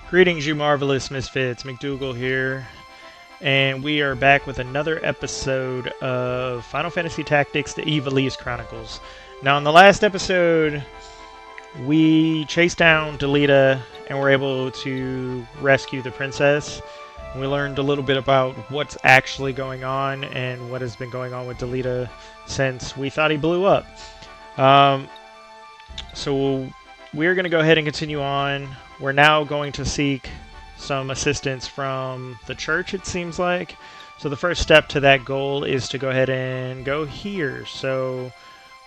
Greetings, you marvelous misfits. McDougal here, and we are back with another episode of Final Fantasy Tactics: The Ivalice Chronicles. Now, in the last episode, we chased down Delita and were able to rescue the princess. We learned a little bit about what's actually going on and what has been going on with Delita since we thought he blew up. So we're going to go ahead and continue on. We're now going to seek some assistance from the church, it seems like. So the first step to that goal is to go ahead and go here. So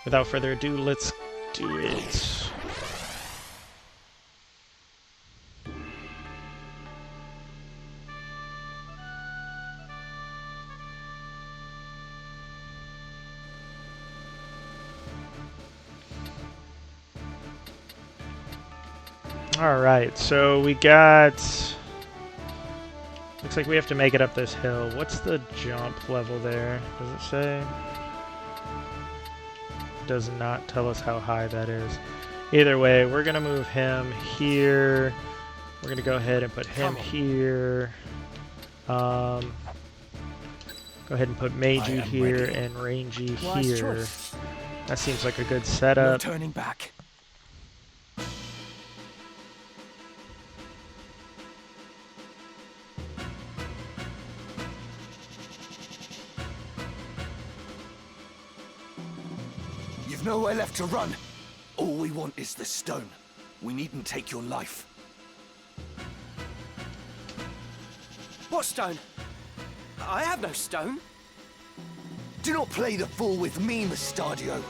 without further ado, let's do it. Alright, so we got... Looks like we have to make it up this hill. What's the jump level there? Does it say? Does not tell us how high that is. Either way, we're going to move him here. We're going to go ahead and put him here. Go ahead and put Meiji here and Rangy here. That seems like a good setup. No turning back. You've nowhere left to run. All we want is the stone. We needn't take your life. What stone? I have no stone. Do not play the fool with me, Mustadio.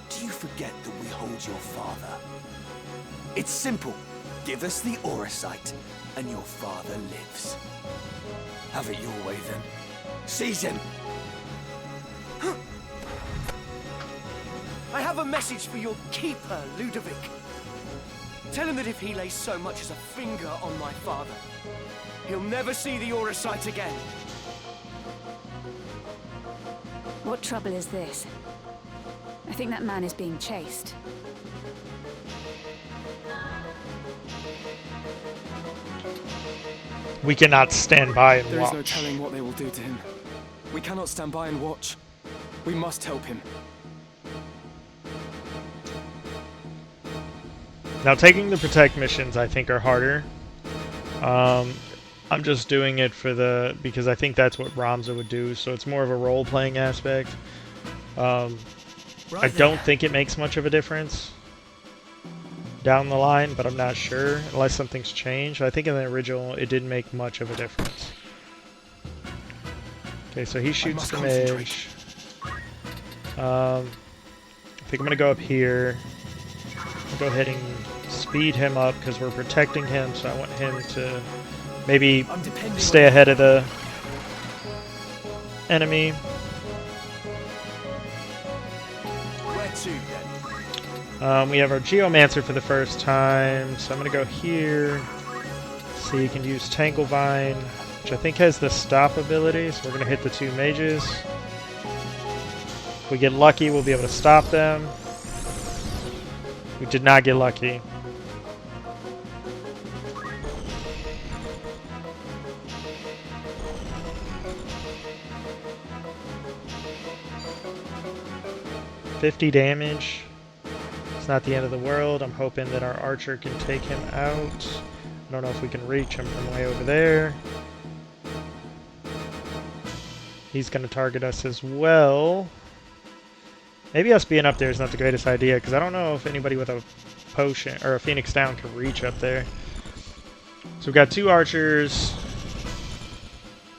Do you forget that we hold your father? It's simple. Give us the Auracite, and your father lives. Have it your way, then. Seize him! I have a message for your keeper, Ludovic. Tell him that if he lays so much as a finger on my father, he'll never see the Auracite again. What trouble is this? I think that man is being chased. We cannot stand by and There watch. is no telling what they will do to him. We cannot stand by and watch. We must help him. Now, taking the protect missions, I think, are harder. I'm just doing it for because I think that's what Ramza would do, so it's more of a role-playing aspect. I don't think it makes much of a difference down the line, but I'm not sure, unless something's changed. I think in the original, it didn't make much of a difference. Okay, so he shoots the mage. I think I'm going to go up here. I'll go ahead and speed him up because we're protecting him, so I want him to maybe stay ahead of the enemy. Where to, then? We have our Geomancer for the first time, so I'm going to go here. So you can use Tanglevine, which I think has the stop ability, so we're going to hit the two mages. If we get lucky, we'll be able to stop them. We did not get lucky. $50 damage. It's not the end of the world. I'm hoping that our archer can take him out. I don't know if we can reach him from way over there. He's going to target us as well. Maybe us being up there is not the greatest idea, because I don't know if anybody with a potion or a Phoenix Down can reach up there. So we've got two archers.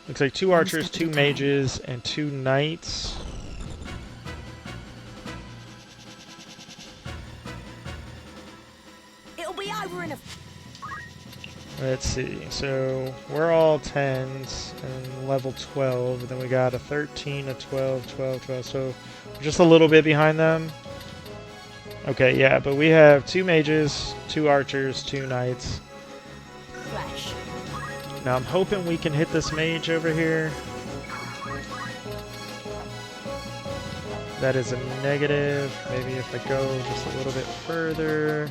Looks like two archers, two mages, and two knights. It'll be over in a... Let's see. So we're all 10s and level 12. Then we got a 13, a 12, 12, 12. So we're just a little bit behind them. Okay, yeah, but we have two mages, two archers, two knights. Flash. Now I'm hoping we can hit this mage over here. That is a negative. Maybe if I go just a little bit further.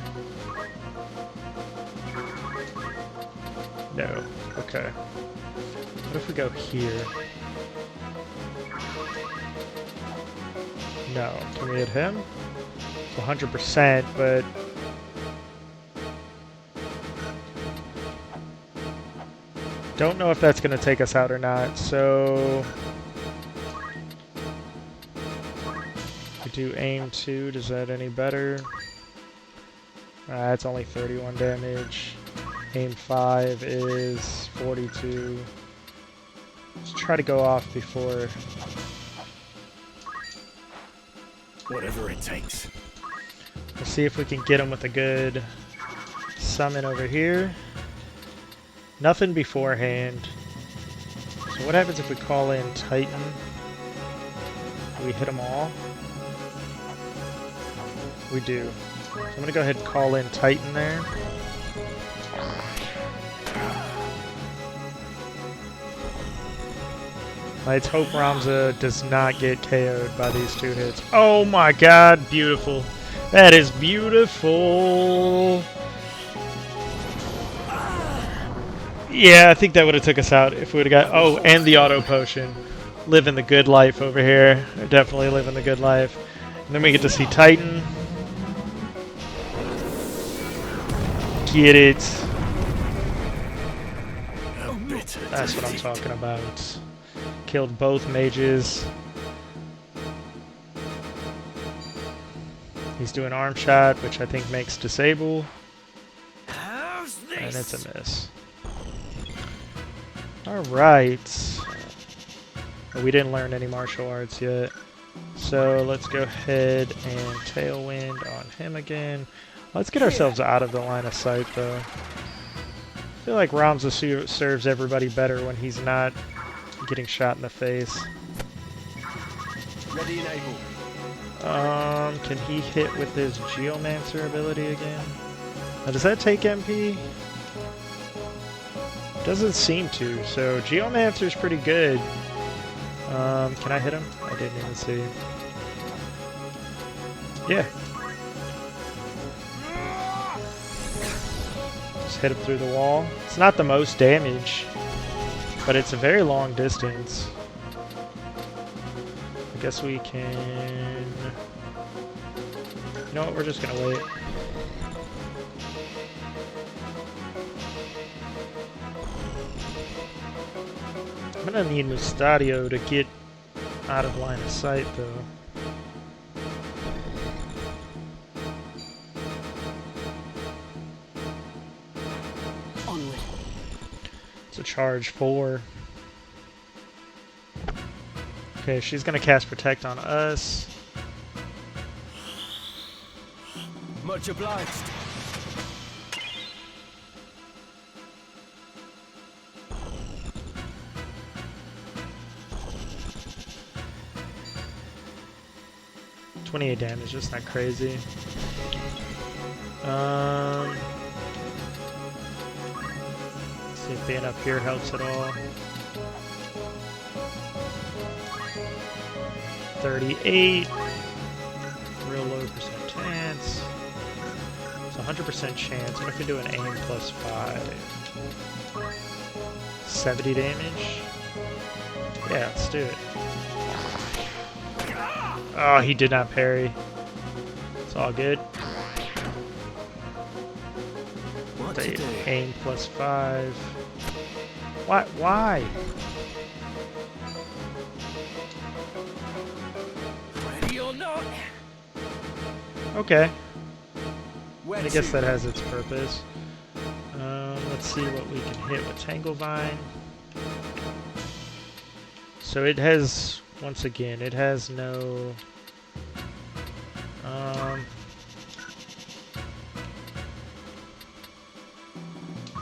No. Okay. What if we go here? No. Can we hit him? It's 100%, but... don't know if that's going to take us out or not, so... we do aim 2. Does that any better? That's only 31 damage. Aim 5 is 42. Let's try to go off before... Whatever it takes. Let's see if we can get him with a good summon over here. Nothing beforehand. So what happens if we call in Titan? Do we hit them all? We do. So I'm going to go ahead and call in Titan there. Let's hope Ramza does not get KO'd by these 2 hits. Oh my god, beautiful. That is beautiful. Yeah, I think that would have took us out if we would have got... oh, and the auto potion. Living the good life over here. They're definitely living the good life. And then we get to see Titan. Get it. That's what I'm talking about. Killed both mages. He's doing arm shot, which I think makes disable. And it's a miss. Alright. We didn't learn any martial arts yet. So let's go ahead and Tailwind on him again. Let's get ourselves out of the line of sight though. I feel like Ramza serves everybody better when he's not getting shot in the face. Ready and able. Can he hit with his Geomancer ability again? Now, does that take MP? Doesn't seem to, so Geomancer's pretty good. Can I hit him? I didn't even see. Yeah. Just hit him through the wall. It's not the most damage, but it's a very long distance. I guess we can... you know what, we're just gonna wait. I'm gonna need Mustadio to get out of line of sight though. Onward. It's a charge 4. Okay, she's gonna cast Protect on us. Much obliged. $28 damage, that's not crazy. See if being up here helps at all. 38. Real low percent chance. It's 100% chance. What if we do an aim plus 5? 70 damage? Yeah, let's do it. Oh, he did not parry. It's all good. They aim plus 5. What? Why? Ready or not? Okay. I guess that has its purpose. Let's see what we can hit with Tangle Vine. So it has, once again, it has no...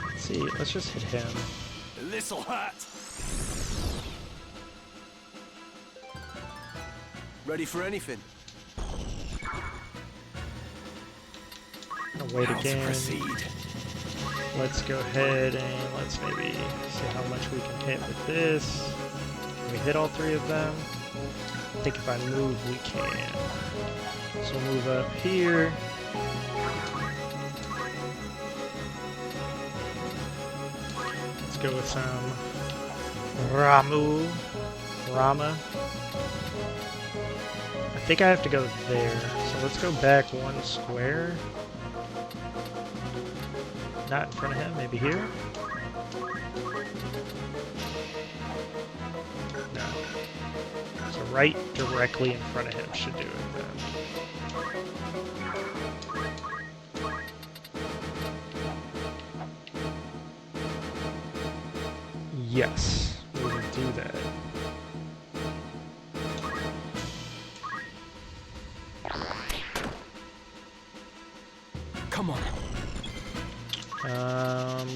let's see, let's just hit him. This'll hurt. Ready for anything? I'm gonna wait Now to again. proceed. Let's go ahead and let's maybe see how much we can hit with this. Can we hit all 3 of them? I think if I move, we can. So we'll move up here. Let's go with some Rama. I think I have to go there. So let's go back one square. Not in front of him, maybe here? No. So right directly in front of him should do it then. Yes, we will do that. Come on.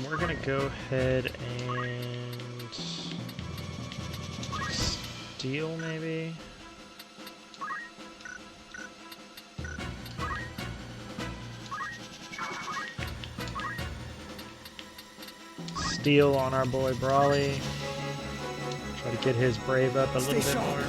We're gonna go ahead and steal maybe. Steal on our boy Brawley. Try to get his brave up a little bit more.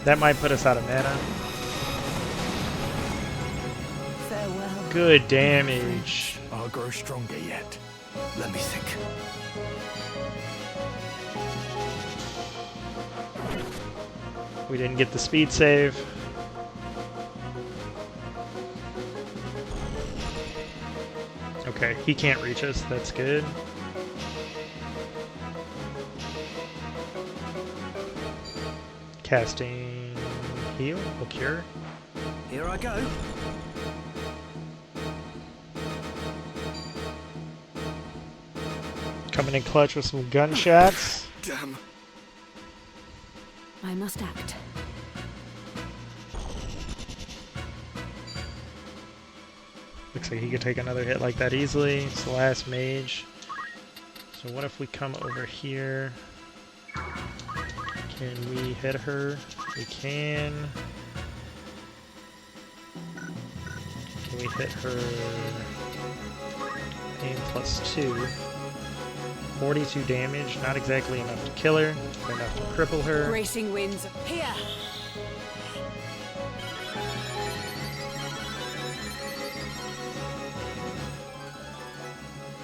That might put us out of mana. Farewell. Good damage. I'll grow stronger yet. Let me think. We didn't get the speed save. Okay, he can't reach us. That's good. Casting heal or cure. Here I go. Coming in clutch with some gunshots. Damn. I must act. Looks like he could take another hit like that easily. It's the last mage. So what if we come over here? Can we hit her? We can. Can we hit her? Aim +2. 42 damage. Not exactly enough to kill her, but enough to cripple her. Racing winds here.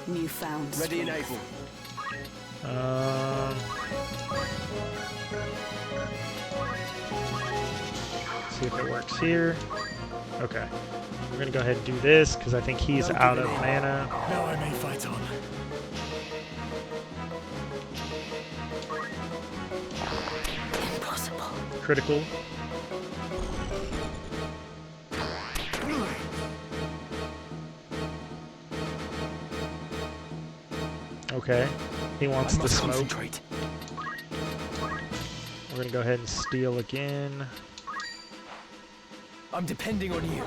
Newfound. Ready and strength. able. See if it works here. Okay. We're gonna go ahead and do this because I think he's out of mana. Now I may fight on. Impossible. Critical. Okay. He wants the smoke. Concentrate. We're gonna go ahead and steal again. I'm depending on you.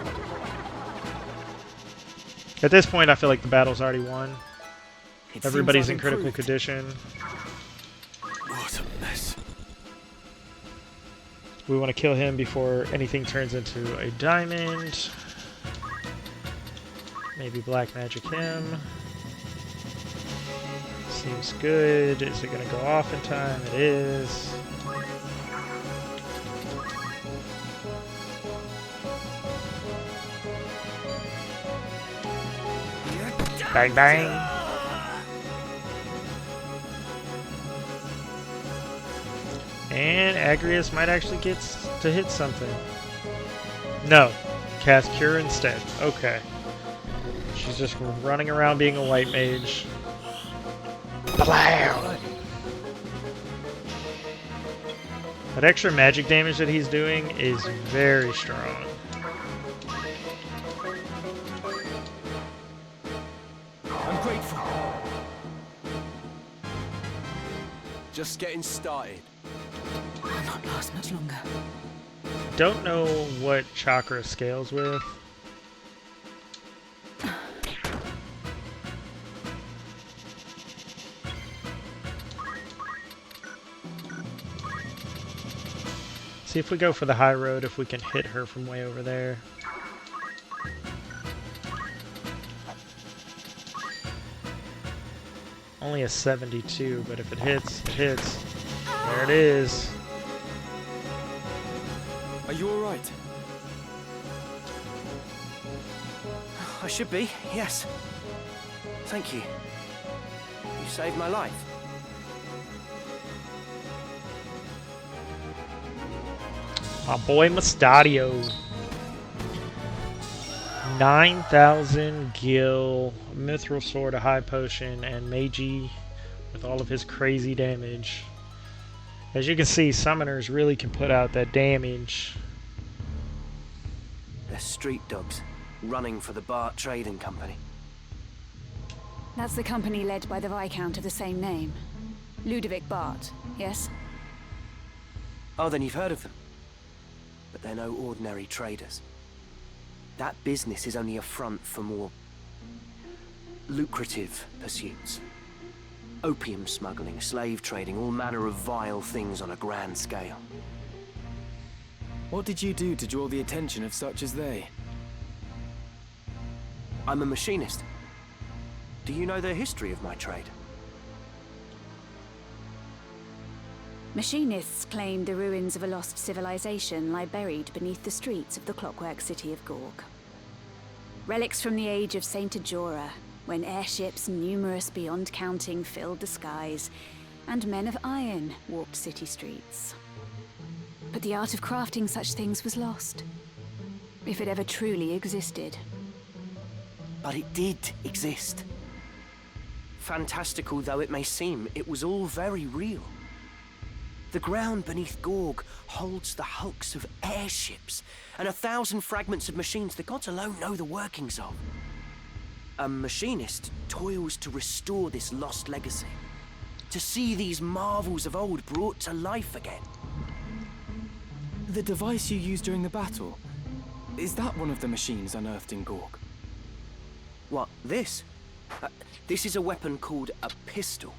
At this point, I feel like the battle's already won. It Everybody's seems in I've critical improved. condition. What a mess. We want to kill him before anything turns into a diamond. Maybe black magic him. Seems good. Is it going to go off in time? It is. Bang bang. And Agrius might actually get to hit something. No. Cast Cure instead. Okay. She's just running around being a white mage. Blam! That extra magic damage that he's doing is very strong. I'm grateful. Just getting started. I'll not last much longer. Don't know what chakra scales with. See if we go for the high road, if we can hit her from way over there. Only a 72, but if it hits, it hits. There it is. you alright? I should be, yes. Thank you. You saved my life. My boy Mustadio. 9,000 gil, mithril sword, a high potion, and magi with all of his crazy damage. As you can see, summoners really can put out that damage. They're street dogs, running for the Bart Trading Company. That's the company led by the Viscount of the same name. Ludovic Bart, yes? Oh, then you've heard of them. But they're no ordinary traders. That business is only a front for more lucrative pursuits. Opium smuggling, slave trading, all manner of vile things on a grand scale. What did you do to draw the attention of such as they? I'm a machinist. Do you know the history of my trade? Machinists claim the ruins of a lost civilization lie buried beneath the streets of the clockwork city of Gorg. Relics from the age of Saint Ajora, when airships numerous beyond counting filled the skies, and men of iron walked city streets. But the art of crafting such things was lost, if it ever truly existed. But it did exist. Fantastical though it may seem, it was all very real. The ground beneath Gorg holds the hulks of airships and 1,000 fragments of machines the gods alone know the workings of. A machinist toils to restore this lost legacy, to see these marvels of old brought to life again. The device you used during the battle, is that one of the machines unearthed in Gorg? What, this? This is a weapon called a pistol.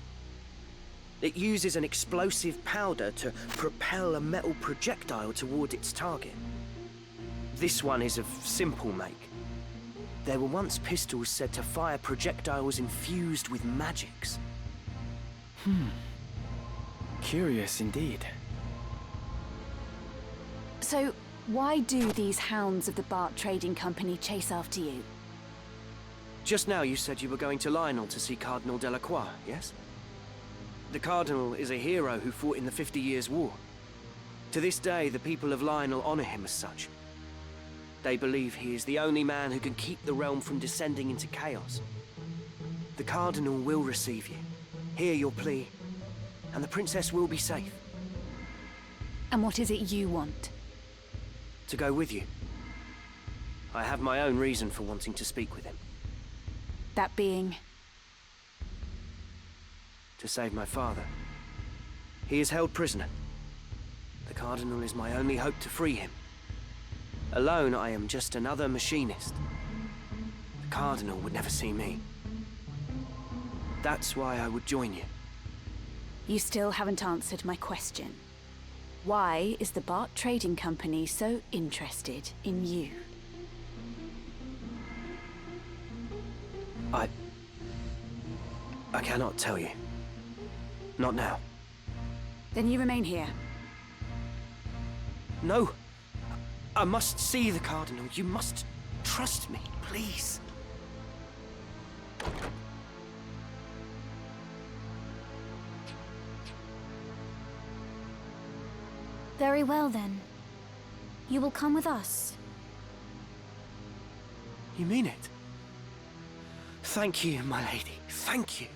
It uses an explosive powder to propel a metal projectile toward its target. This one is of simple make. There were once pistols said to fire projectiles infused with magics. Curious indeed. So, why do these hounds of the Bart Trading Company chase after you? Just now you said you were going to Lionel to see Cardinal Delacroix, yes? The Cardinal is a hero who fought in the 50 Years' War. To this day, the people of Lionel honor him as such. They believe he is the only man who can keep the realm from descending into chaos. The Cardinal will receive you, hear your plea, and the Princess will be safe. And what is it you want? To go with you. I have my own reason for wanting to speak with him. That being? To save my father. He is held prisoner. The Cardinal is my only hope to free him. Alone, I am just another machinist. The Cardinal would never see me. That's why I would join you. You still haven't answered my question. Why is the Bart Trading Company so interested in you? I cannot tell you. Not now. Then you remain here. No. I must see the Cardinal. You must trust me, please. Very well, then. You will come with us. You mean it? Thank you, my lady. Thank you.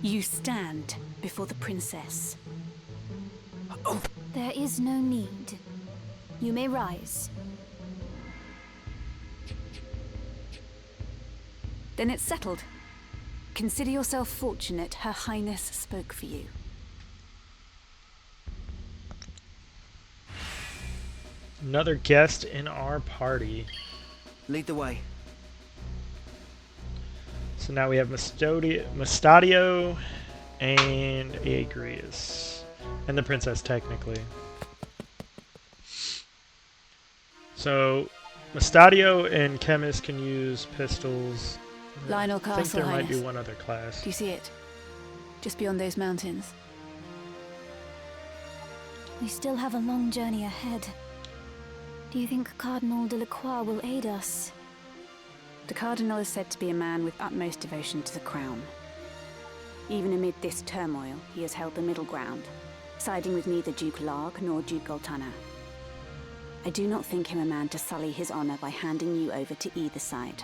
You stand before the princess. Oh, There is no need. You may rise. Then it's settled. Consider yourself fortunate Her Highness spoke for you. Another guest in our party. lead the way. So now we have Mustadio and Agrius. And the princess, technically. So, Mustadio and Chemist can use pistols. Lionel I think Castle, there might Highness. be one other class. Do you see it? Just beyond those mountains. We still have a long journey ahead. Do you think Cardinal Delacroix will aid us? The Cardinal is said to be a man with utmost devotion to the crown. Even amid this turmoil, he has held the middle ground, siding with neither Duke Larg nor Duke Goltana. I do not think him a man to sully his honor by handing you over to either side.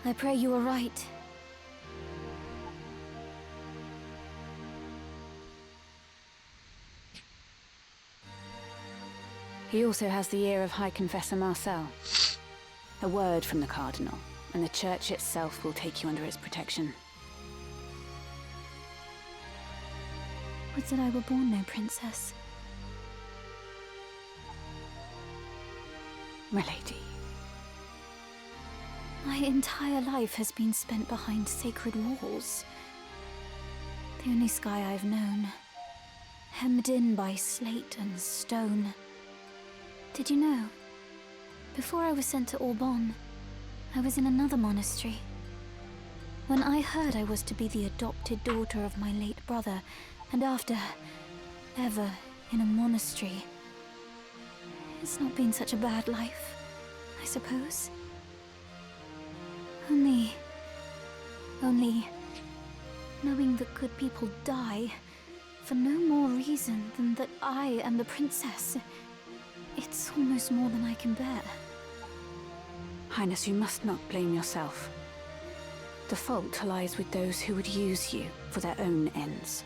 I pray you are right. He also has the ear of High Confessor Marcel. A word from the Cardinal, and the Church itself will take you under its protection. Would that I were born no princess. My lady. My entire life has been spent behind sacred walls. The only sky I've known, hemmed in by slate and stone. Did you know? Before I was sent to Auban, I was in another monastery. When I heard I was to be the adopted daughter of my late brother, and after, ever in a monastery, it's not been such a bad life, I suppose. Only knowing that good people die for no more reason than that I am the princess, it's almost more than I can bear. Highness, you must not blame yourself. The fault lies with those who would use you for their own ends.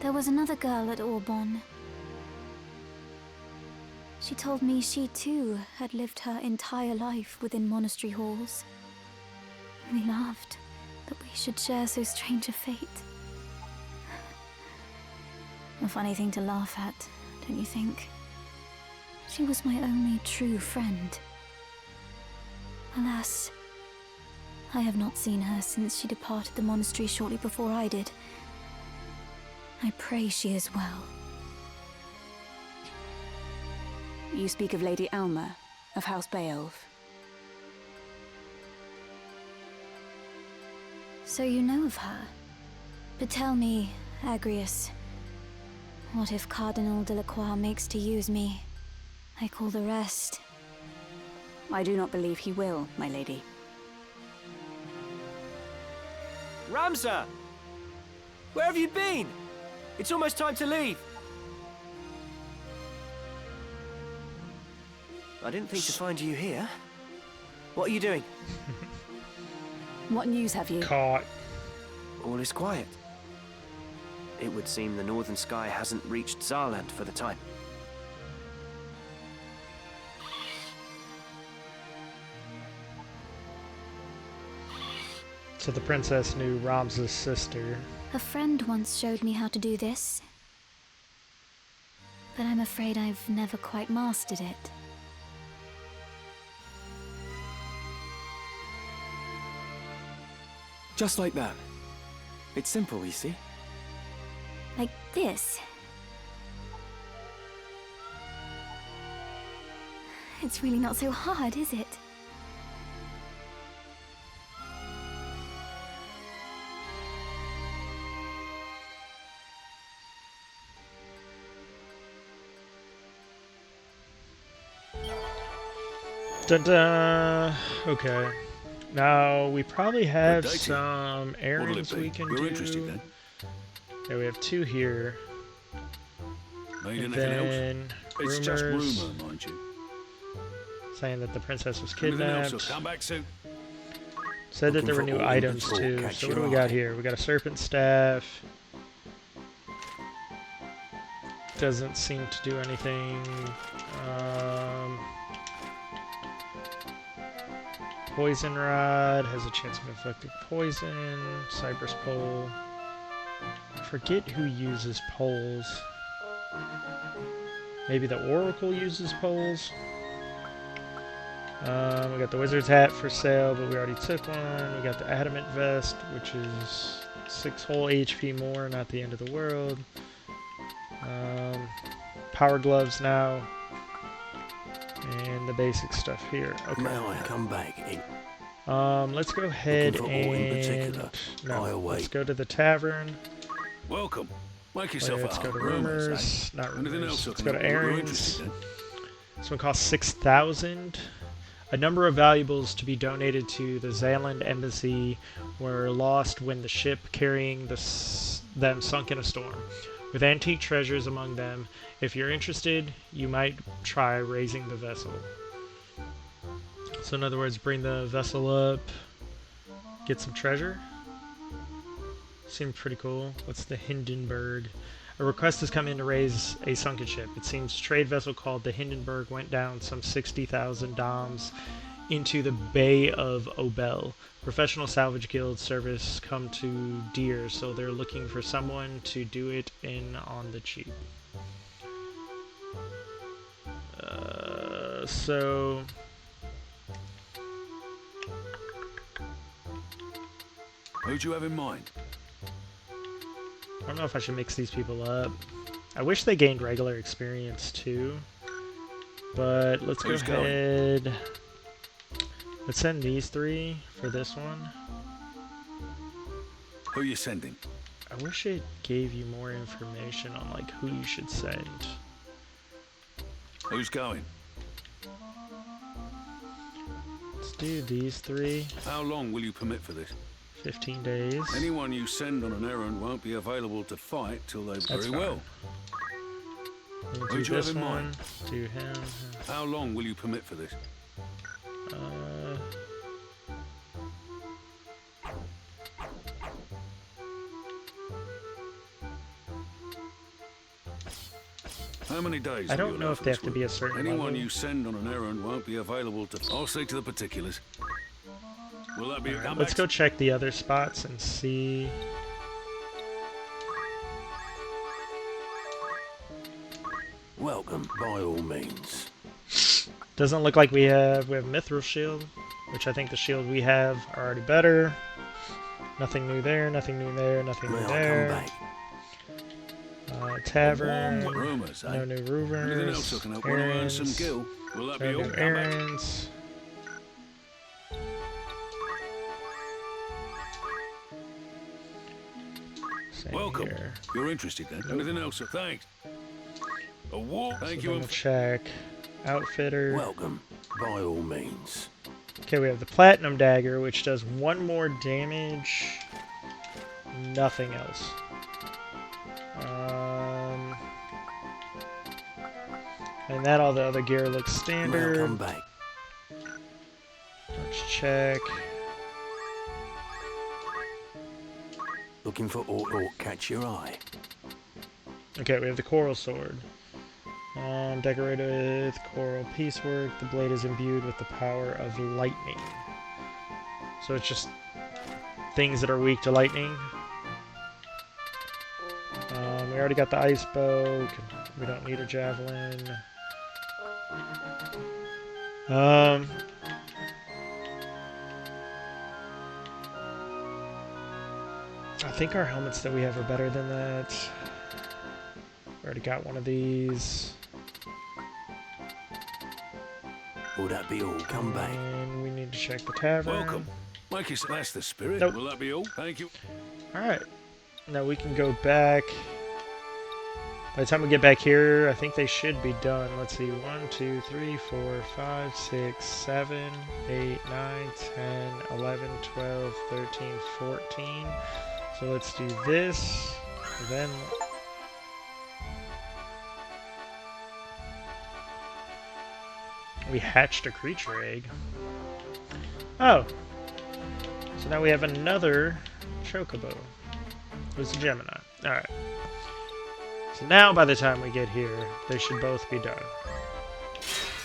There was another girl at Auban. She told me she too had lived her entire life within monastery halls. We laughed that we should share so strange a fate. A funny thing to laugh at, don't you think? She was my only true friend. Alas, I have not seen her since she departed the monastery shortly before I did. I pray she is well. You speak of Lady Alma, of House Beowulf. So you know of her? But tell me, Agrius, what if Cardinal Delacroix makes to use me? I call the rest. I do not believe he will, my lady. Ramsar! Where have you been? It's almost time to leave. I didn't think to find you here. What are you doing? What news have you? Caught. All is quiet. It would seem the northern sky hasn't reached Zarland for the time. So the princess knew Ramses' sister. A friend once showed me how to do this, but I'm afraid I've never quite mastered it. Just like that. It's simple, you see. Like this. It's really not so hard, is it? Da-da. Okay. Now, we probably have dating. some errands What'll it we be? can We're do. interested then. Yeah, we have 2 here. Need And anything else? then It's just rumors rumour, mind you. saying that the princess was Anything else will kidnapped. come back soon. Said that Looking there were for new all items the too. catch So what your do we got eye. here? We got a serpent staff. Doesn't seem to do anything. Poison rod has a chance of inflicting poison. Cypress pole. I forget who uses poles. Maybe the Oracle uses poles. We got the wizard's hat for sale, but we already took one. We got the adamant vest, which is 6 whole HP more, not the end of the world. Power gloves now. And the basic stuff here. Okay. Now I come back in. Let's go ahead for aught in and particular? I no. await. Let's go to the tavern. Welcome. Make yourself Let's at go home. to rumors. Not Anything rumors. else I Let's can go to help you? You're errands. interested, then? This one costs 6,000. A number of valuables to be donated to the Zealand embassy were lost when the ship carrying them sunk in a storm. With antique treasures among them, if you're interested, you might try raising the vessel. So in other words, bring the vessel up, get some treasure. Seems pretty cool. What's the Hindenburg? A request has come in to raise a sunken ship. It seems a trade vessel called the Hindenburg went down some 60,000 dams into the Bay of Obel. Professional salvage guild service come to dear, so they're looking for someone to do it in on the cheap. So Who'd you have in mind? I don't know if I should mix these people up. I wish they gained regular experience too. But let's go Who's going? ahead. Let's send these three for this one. Who you sending? I wish it gave you more information on like who you should send. Who's going? Let's do these three. How long will you permit for this? 15 days. Anyone you send on an errand won't be available to fight till they very fine. well. We'll do Who'd you have this in one. mind? Do him. How long will you permit for this? How many days? I will don't you know allow if for they this have to work? be a certain Anyone level. you send on an errand won't be available to. I'll see to the particulars. Will that be? Alright, come let's back go check the other spots and see. Welcome, by all means. Doesn't look like we have Mithril Shield, which I think the shield we have are already better. Nothing new there, nothing new there, nothing May new I come there. back? Tavern, Rumours, eh? no new Anything else I rumors, can help? Want to earn some errands, gil? Will that be no all? new Come back. errands. Same Welcome. here. You're interested then? Nope. Anything else? Thanks. A war. Thank So you. then we'll check outfitter. Welcome, by all means. Okay, we have the Platinum Dagger, which does 1 more damage. Nothing else. And that all the other gear looks May I come standard. back? Let's check. Looking for aught catch your eye. Okay, we have the Coral Sword. Decorated with coral piecework. The blade is imbued with the power of lightning. So it's just things that are weak to lightning. We already got the ice bow. We don't need a javelin. I think our helmets that we have are better than that. We already got one of these. Will that be all? Come back. And we need to check the tavern. Welcome. Like you said, that's the spirit. Nope. Will that be all? Thank you. Alright. Now we can go back. By the time we get back here, I think they should be done. Let's see. 1, 2, 3, 4, 5, 6, 7, 8, 9, 10, 11, 12, 13, 14. So let's do this. Then we hatched a creature egg. Oh. So now we have another chocobo. Who's a Gemini. Alright. So now by the time we get here, they should both be done.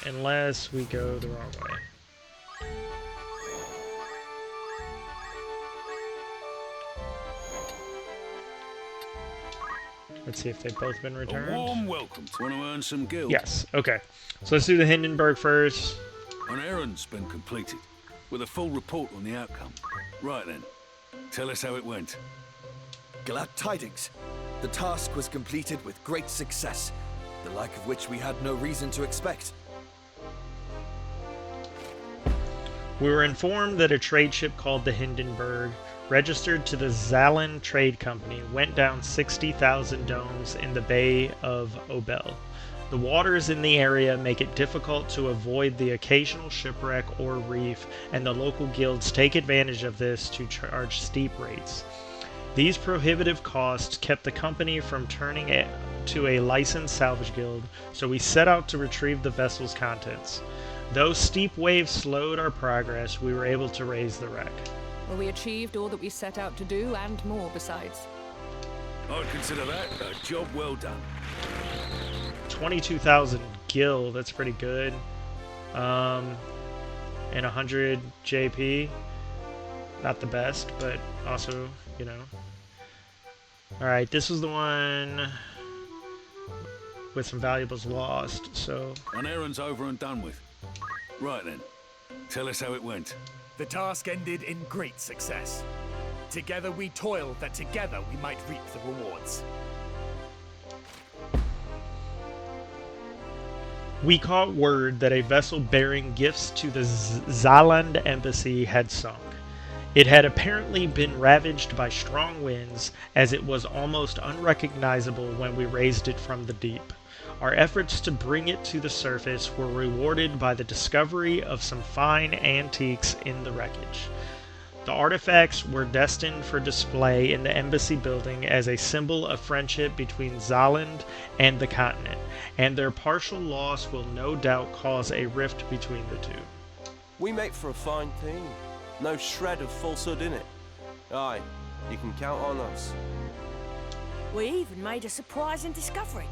Unless we go the wrong way. Let's see if they've both been A returned. warm welcome. Want to earn some gil? Yes, okay. So let's do the Hindenburg first. An errand's been completed, with a full report on the outcome. Right then, tell us how it went. Glad tidings. The task was completed with great success, the like of which we had no reason to expect. We were informed that a trade ship called the Hindenburg, registered to the Zalin Trade Company, went down 60,000 domes in the Bay of Obel. The waters in the area make it difficult to avoid the occasional shipwreck or reef, and the local guilds take advantage of this to charge steep rates. These prohibitive costs kept the company from turning it to a licensed salvage guild, so we set out to retrieve the vessel's contents. Though steep waves slowed our progress, we were able to raise the wreck. Well, we achieved all that we set out to do, and more besides. I'd consider that a job well done. 22,000 gil, that's pretty good. And 100 JP. Not the best, but also, you know. Alright, this was the one with some valuables lost, so... An errand's over and done with. Right then, tell us how it went. The task ended in great success. Together we toiled that together we might reap the rewards. We caught word that a vessel bearing gifts to the Zaland embassy had sunk. It had apparently been ravaged by strong winds, as it was almost unrecognizable when we raised it from the deep. Our efforts to bring it to the surface were rewarded by the discovery of some fine antiques in the wreckage. The artifacts were destined for display in the embassy building as a symbol of friendship between Zaland and the continent, and their partial loss will no doubt cause a rift between the two. We make for a fine team. No shred of falsehood in it. Aye, you can count on us. We even made a surprising discovery.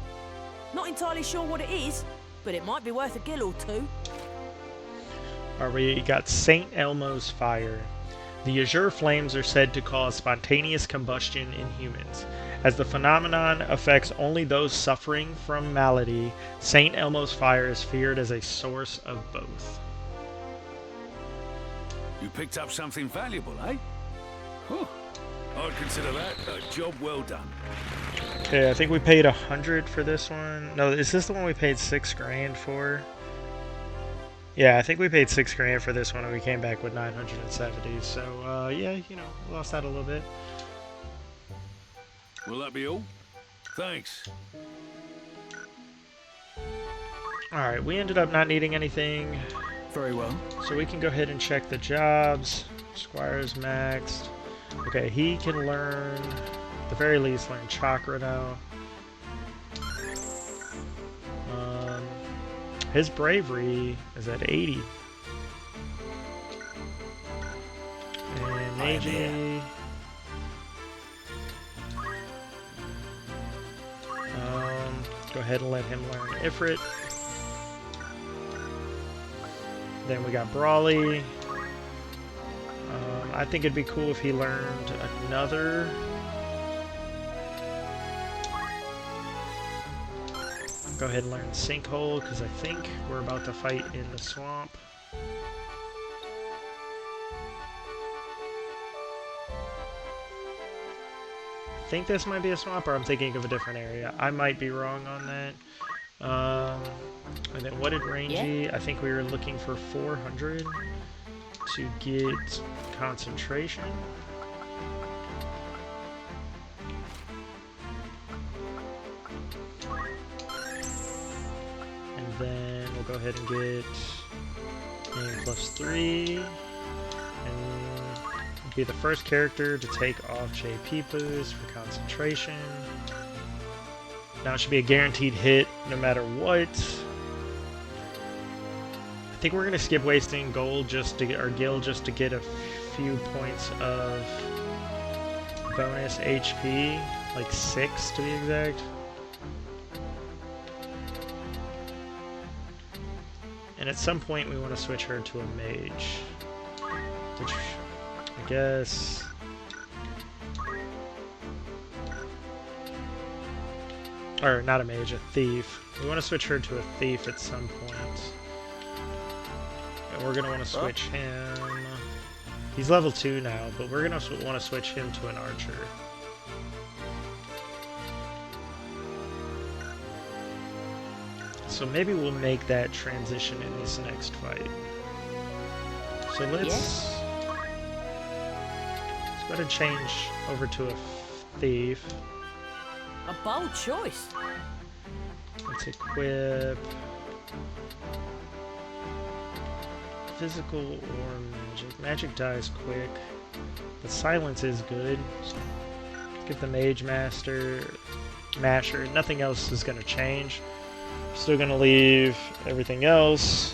Not entirely sure what it is, but it might be worth a gil or two. Alright, we got St. Elmo's fire. The azure flames are said to cause spontaneous combustion in humans. As the phenomenon affects only those suffering from malady, St. Elmo's fire is feared as a source of both. You picked up something valuable, eh? Huh. I'd consider that a job well done. Okay, I think we paid 100 for this one. No, is this the one we paid 6 grand for? Yeah, I think we paid 6 grand for this one and we came back with 970. So, yeah, you know, lost that a little bit. Will that be all? Thanks. Alright, we ended up not needing anything. Very well. So we can go ahead and check the jobs. Squire's maxed. Okay, he can learn, at the very least, learn chakra now. His bravery is at 80. And Meiji. Go ahead and let him learn Ifrit. Then we got Brawley. I think it'd be cool if he learned another. Go ahead and learn Sinkhole, because I think we're about to fight in the swamp. I think this might be a swamp, or I'm thinking of a different area. I might be wrong on that. And then what did Rangy? Yeah. I think we were looking for 400 to get concentration. And then we'll go ahead and get aim +3. And be the first character to take off JP boost for concentration. Now it should be a guaranteed hit no matter what. I think we're gonna skip wasting gold just to get our guild just to get a few points of bonus HP, like 6 to be exact. And at some point we want to switch her to a mage, which I guess. Or not a mage, a thief. We want to switch her to a thief at some point. And we're going to want to switch him. He's level 2 now, but we're going to want to switch him to an archer. So maybe we'll make that transition in this next fight. So let's go ahead and change over to a thief. A bold choice. Let's equip physical or magic. Magic dies quick, but silence is good. So get the mage masher. Nothing else is going to change. Still going to leave everything else.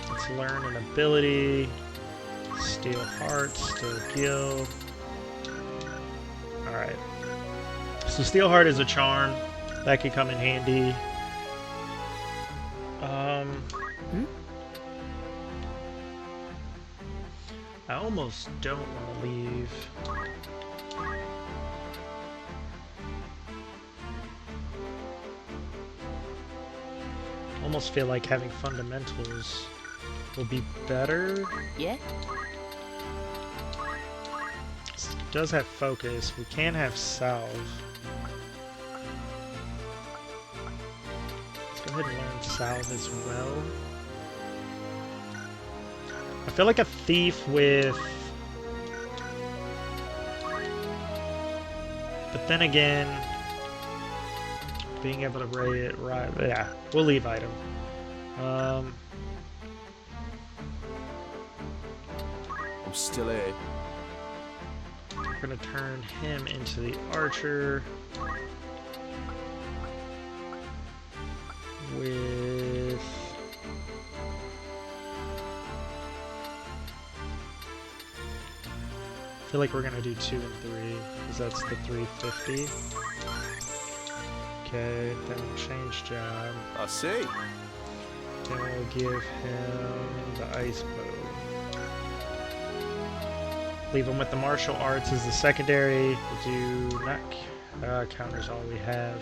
Let's learn an ability. Steel heart, steel gill. Alright. So steel heart is a charm. That could come in handy. I almost don't want to leave. Almost feel like having fundamentals will be better. Yeah? It does have focus. We can have salve. Let's go ahead and learn salve as well. I feel like a thief with... But then again, being able to ray it right... Yeah, we'll leave item. I'm still here. We're going to turn him into the archer. With... I feel like we're gonna do 2 and 3, because that's the 350. Okay, then we'll change job. I see. Then we'll give him the ice bow. Leave him with the martial arts as the secondary. We'll do not counters all we have.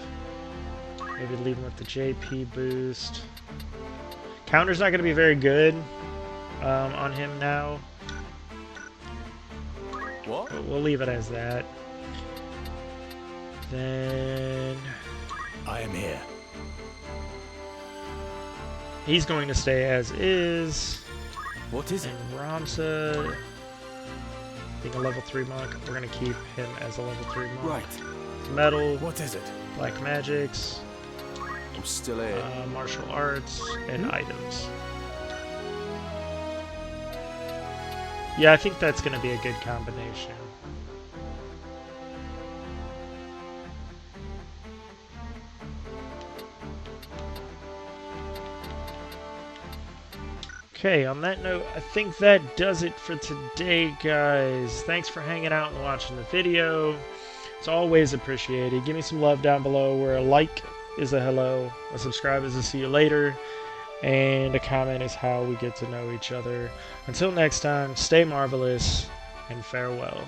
Maybe leave him with the JP boost. Counter's not gonna be very good on him now. What? But we'll leave it as that. Then... I am here. He's going to stay as is. What is it? And Ramsa, being a level 3 monk, we're going to keep him as a level 3 monk. Right. Metal. What is it? Black magics. I'm still here. Martial arts and items. Yeah, I think that's going to be a good combination. Okay, on that note, I think that does it for today, guys. Thanks for hanging out and watching the video. It's always appreciated. Give me some love down below, where a like is a hello, a subscribe is a see you later, and a comment is how we get to know each other. Until next time, stay marvelous, and farewell.